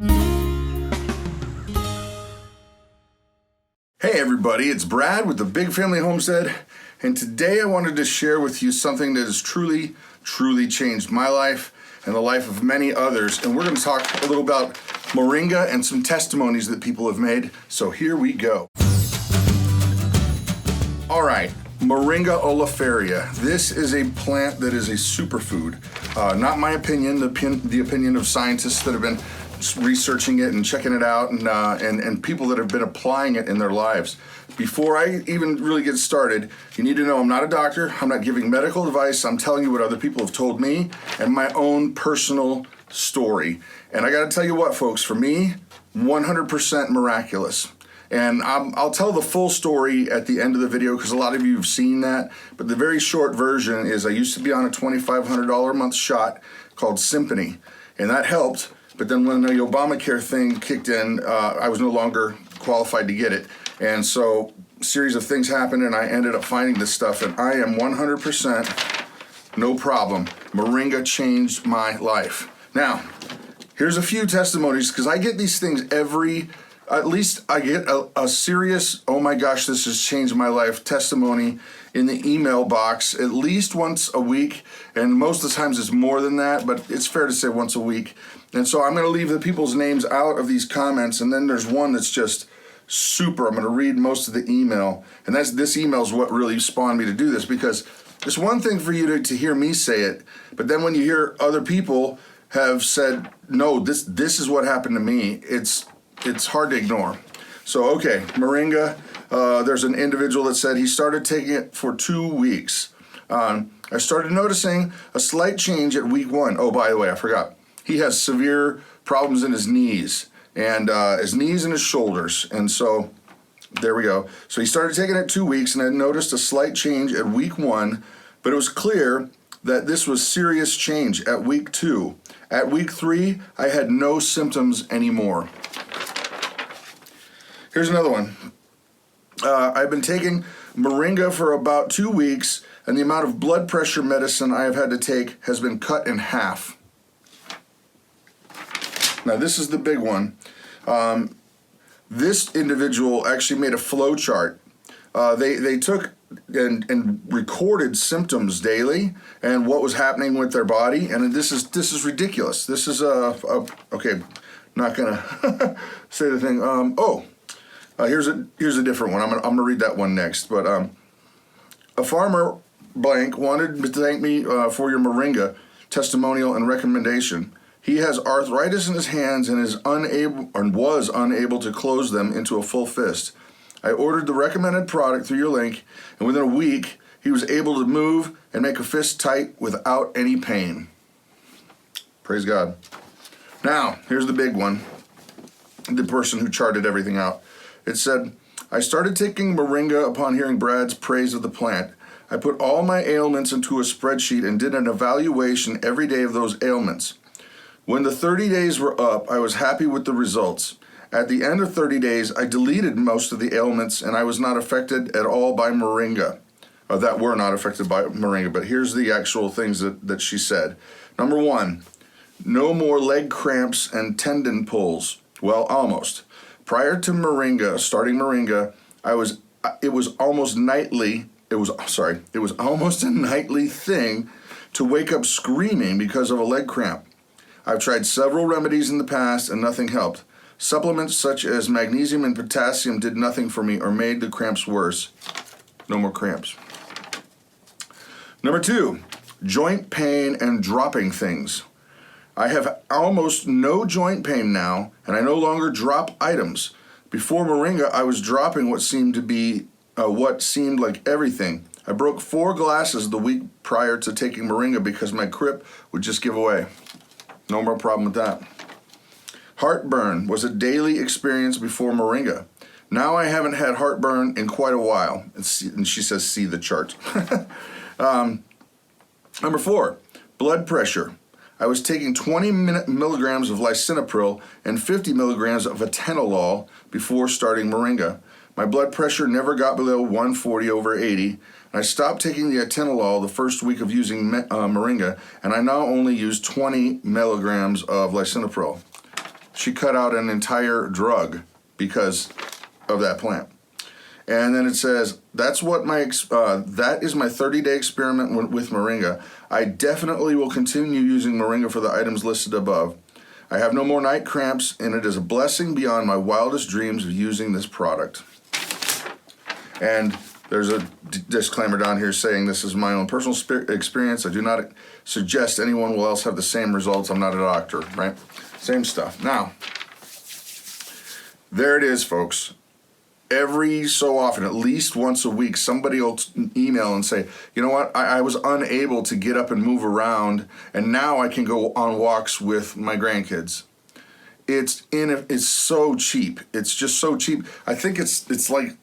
Hey everybody, it's Brad with the Big Family Homestead, and today I wanted to share with you something that has truly changed my life and the life of many others. And we're going to talk a little about moringa and some testimonies that people have made. So here we go. All right, Moringa oleifera. This is a plant that is a superfood. Not my opinion, the opinion of scientists that have been researching it and checking it out, and people that have been applying it in their lives. Before I even really get started, you need to know I'm not a doctor. I'm not giving medical advice. I'm telling you what other people have told me and my own personal story. And I got to tell you what, folks, for me, 100% miraculous. And I'll tell the full story at the end of the video because a lot of you have seen that. But the very short version is I used to be on a $2,500 a month shot called Symphony, and that helped. But then when the Obamacare thing kicked in, I was no longer qualified to get it. And so a series of things happened and I ended up finding this stuff, and I am 100% no problem. Moringa changed my life. Now, here's a few testimonies because I get these things at least I get a serious, oh my gosh, this has changed my life testimony in the email box at least once a week. And most of the times it's more than that, but it's fair to say once a week. And so I'm going to leave the people's names out of these comments. And then there's one that's just super. I'm going to read most of the email. And this email is what really spawned me to do this, because it's one thing for you to hear me say it, but then when you hear other people have said, no, this is what happened to me, it's hard to ignore. So, okay, moringa, there's an individual that said he started taking it for 2 weeks. I started noticing a slight change at week 1. Oh, by the way, I forgot. He has severe problems in his knees and his shoulders. And so there we go. So he started taking it 2 weeks and I noticed a slight change at week 1, but it was clear that this was serious change at week 2. At week 3, I had no symptoms anymore. Here's another one. I've been taking moringa for about 2 weeks, and the amount of blood pressure medicine I have had to take has been cut in half. Now, this is the big one. This individual actually made a flow chart. They took and recorded symptoms daily and what was happening with their body, and this is ridiculous. This is okay. Not gonna say the thing. Here's a different one. I'm gonna read that one next. But a farmer blank wanted to thank me for your moringa testimonial and recommendation. He has arthritis in his hands and was unable to close them into a full fist. I ordered the recommended product through your link, and within a week, he was able to move and make a fist tight without any pain. Praise God. Now, here's the big one. The person who charted everything out. It said, I started taking moringa upon hearing Brad's praise of the plant. I put all my ailments into a spreadsheet and did an evaluation every day of those ailments. When the 30 days were up, I was happy with the results. At the end of 30 days, I deleted most of the ailments and I was not affected at all by moringa. That were not affected by moringa, but here's the actual things that she said. Number 1, no more leg cramps and tendon pulls. Well, almost. Prior to starting moringa, it was almost a nightly thing to wake up screaming because of a leg cramp. I've tried several remedies in the past and nothing helped. Supplements such as magnesium and potassium did nothing for me or made the cramps worse. No more cramps. Number 2, joint pain and dropping things. I have almost no joint pain now, and I no longer drop items. Before moringa, I was dropping what seemed like everything. I broke 4 glasses the week prior to taking moringa because my grip would just give away. No more problem with that. Heartburn was a daily experience before moringa. Now I haven't had heartburn in quite a while. And she says, see the chart. Number 4, blood pressure. I was taking 20 milligrams of lisinopril and 50 milligrams of atenolol before starting moringa. My blood pressure never got below 140/80. And I stopped taking the atenolol the first week of using moringa, and I now only use 20 milligrams of lisinopril. she cut out an entire drug because of that plant. And then it says, that is my 30-day experiment with moringa. I definitely will continue using moringa for the items listed above. I have no more night cramps, and it is a blessing beyond my wildest dreams of using this product. And there's a disclaimer down here saying this is my own personal experience. I do not suggest anyone will else have the same results. I'm not a doctor, right? Same stuff. Now, there it is, folks. Every so often, at least once a week, somebody will email and say, you know what, I was unable to get up and move around, and now I can go on walks with my grandkids. It's so cheap. It's just so cheap. I think it's like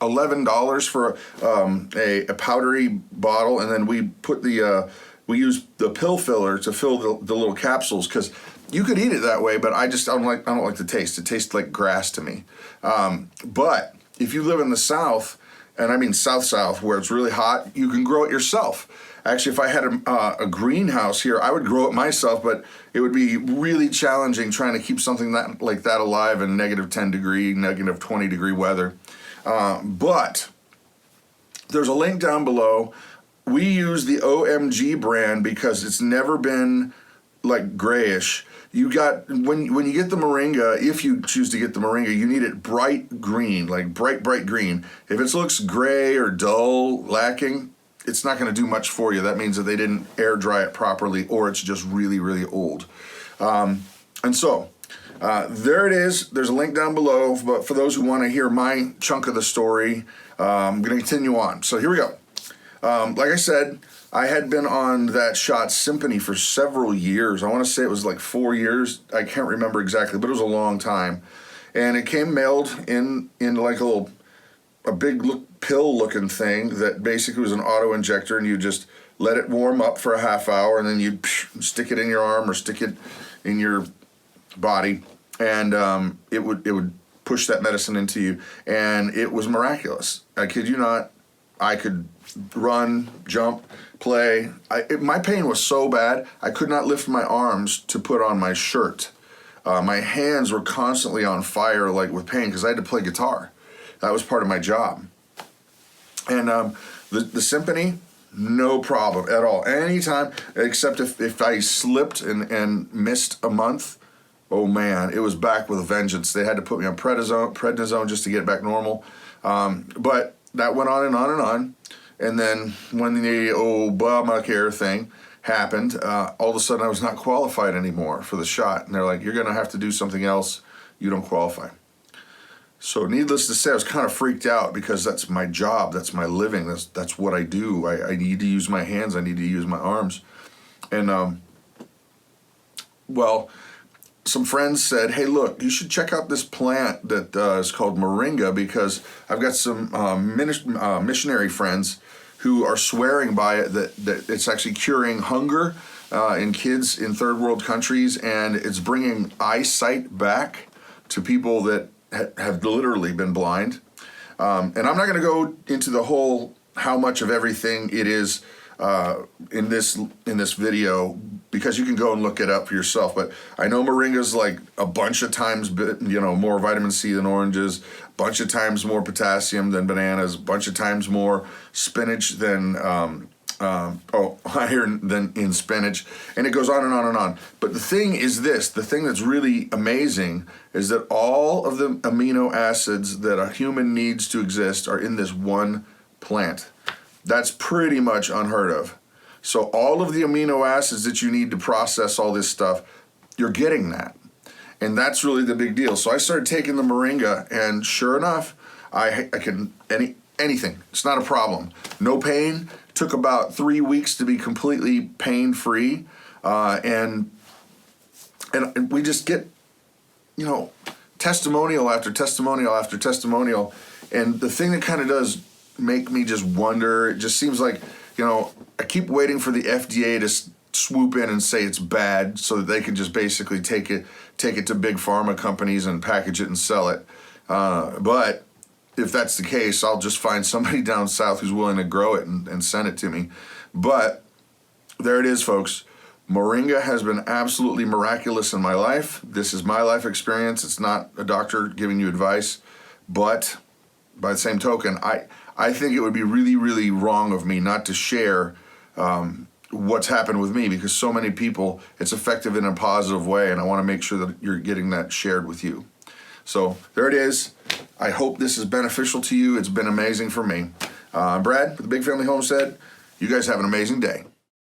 $11 for a powdery bottle, and then we use the pill filler to fill the little capsules, because you could eat it that way, but I don't like the taste. It tastes like grass to me. But if you live in the South, and I mean South, where it's really hot, you can grow it yourself. Actually, if I had a greenhouse here, I would grow it myself, but it would be really challenging trying to keep something like that alive in negative 10 degree, negative 20 degree weather. But there's a link down below. We use the OMG brand because it's never been like grayish. You got, when you get the moringa, if you choose to get the moringa, you need it bright green, like bright green. If it looks gray or dull, lacking, it's not going to do much for you. That means that they didn't air dry it properly, or it's just really, really old. And so, there it is. There's a link down below, but for those who want to hear my chunk of the story, I'm going to continue on. So here we go. Like I said, I had been on that shot Symphony for several years. I want to say it was like 4 years. I can't remember exactly, but it was a long time. And it came mailed in like a big pill looking thing that basically was an auto injector, and you just let it warm up for a half hour, and then you'd stick it in your arm or stick it in your body, and it would push that medicine into you, and it was miraculous. I kid you not. I could run, jump, play. My pain was so bad, I could not lift my arms to put on my shirt. My hands were constantly on fire, like with pain, because I had to play guitar. That was part of my job. And the Symphony, no problem at all. Anytime, except if I slipped and missed a month, oh man, it was back with a vengeance. They had to put me on prednisone just to get back normal. But that went on and on and on. And then when the Obamacare thing happened, all of a sudden I was not qualified anymore for the shot. And they're like, you're going to have to do something else. You don't qualify. So needless to say, I was kind of freaked out, because that's my job. That's my living. That's what I do. I need to use my hands. I need to use my arms. And, well, some friends said, hey, look, you should check out this plant that is called moringa, because I've got some missionary friends who are swearing by it that it's actually curing hunger in kids in third world countries, and it's bringing eyesight back to people that have literally been blind. And I'm not going to go into the whole how much of everything it is in this video, because you can go and look it up for yourself. But I know moringa's like a bunch of times, more vitamin C than oranges, a bunch of times more potassium than bananas, a bunch of times more spinach than iron than in spinach, and it goes on and on and on. But the thing is this, the thing that's really amazing is that all of the amino acids that a human needs to exist are in this one plant. That's pretty much unheard of. So all of the amino acids that you need to process all this stuff, you're getting that. And that's really the big deal. So I started taking the moringa, and sure enough, I can anything. It's not a problem. No pain. Took about 3 weeks to be completely pain-free. And we just get, testimonial after testimonial after testimonial. And the thing that kind of does make me just wonder, it just seems like, I keep waiting for the FDA to swoop in and say it's bad, so that they can just basically take it to big pharma companies and package it and sell it. But if that's the case, I'll just find somebody down south who's willing to grow it and send it to me. But there it is, folks. Moringa has been absolutely miraculous in my life. This is my life experience. It's not a doctor giving you advice, but by the same token, I think it would be really, really wrong of me not to share what's happened with me, because so many people, it's effective in a positive way, and I want to make sure that you're getting that shared with you. So there it is. I hope this is beneficial to you. It's been amazing for me. I'm Brad with the Big Family Homestead. You guys have an amazing day.